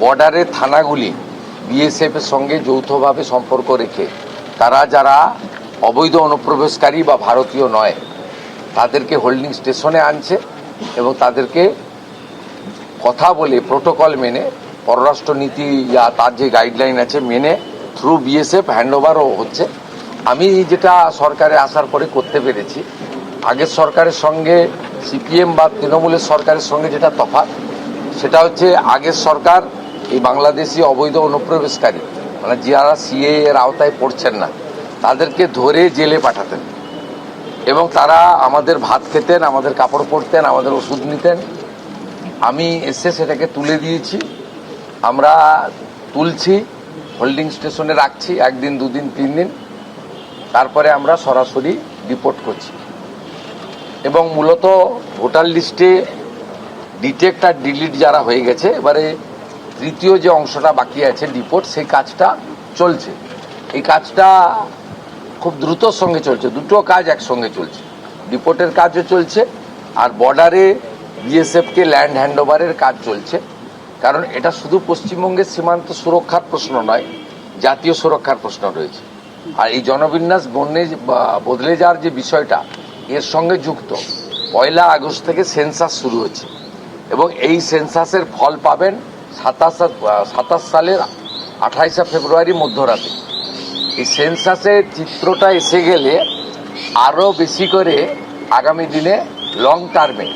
বর্ডারের থানাগুলি বিএসএফ এর সঙ্গে যৌথভাবে সম্পর্ক রেখে তারা যারা অবৈধ অনুপ্রবেশকারী বা ভারতীয় নয় তাদেরকে হোল্ডিং স্টেশনে আনছে এবং তাদেরকে কথা বলে প্রোটোকল মেনে পররাষ্ট্র নীতি তার যে গাইডলাইন আছে মেনে থ্রু বিএসএফ হ্যান্ডওভারও হচ্ছে। আমি যেটা সরকারে আসার পরে করতে পেরেছি, আগের সরকারের সঙ্গে সিপিএম বা তৃণমূলের সরকারের সঙ্গে যেটা তফাৎ সেটা হচ্ছে আগের সরকার এই বাংলাদেশি অবৈধ অনুপ্রবেশকারী মানে যারা সিএ এর আওতায় পড়ছেন না তাদেরকে ধরে জেলে পাঠাতেন এবং তারা আমাদের ভাত খেতেন, আমাদের কাপড় পরতেন, আমাদের ওষুধ নিতেন। আমি এসে সেটাকে তুলে দিয়েছি, আমরা তুলছি, হোল্ডিং স্টেশনে রাখছি 1 দিন 2 দিন 3 দিন, তারপরে আমরা সরাসরি ডিপোর্ট করছি। এবং মূলত ভোটার লিস্টে ডিটেক্ট আর ডিলিট যারা হয়ে গেছে, এবারে তৃতীয় যে অংশটা বাকি আছে ডিপোর্ট, সেই কাজটা চলছে। এই কাজটা খুব দ্রুতর সঙ্গে চলছে, দুটো কাজ একসঙ্গে চলছে, ডিপোর্টের কাজও চলছে আর বর্ডারে বিএসএফকে ল্যান্ড হ্যান্ডওভারের কাজ চলছে। কারণ এটা শুধু পশ্চিমবঙ্গের সীমান্ত সুরক্ষার প্রশ্ন নয়, জাতীয় সুরক্ষার প্রশ্ন রয়েছে। আর এই জনবিন্যাস বদলে যাওয়ার যে বিষয়টা এর সঙ্গে যুক্ত, 1 আগস্ট থেকে সেন্সাস শুরু হচ্ছে এবং এই সেন্সাসের ফল পাবেন 27 সালের 28 ফেব্রুয়ারি মধ্যরাতে। এই সেন্সাসের চিত্রটা এসে গেলে আরও বেশি করে আগামী দিনে লং টার্মে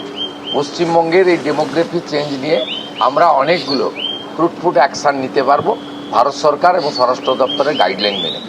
পশ্চিমবঙ্গের এই ডেমোগ্রাফি চেঞ্জ নিয়ে আমরা অনেকগুলো ফ্রুটফুল অ্যাকশন নিতে পারবো ভারত সরকার এবং স্বরাষ্ট্র দপ্তরের গাইডলাইন মেনে।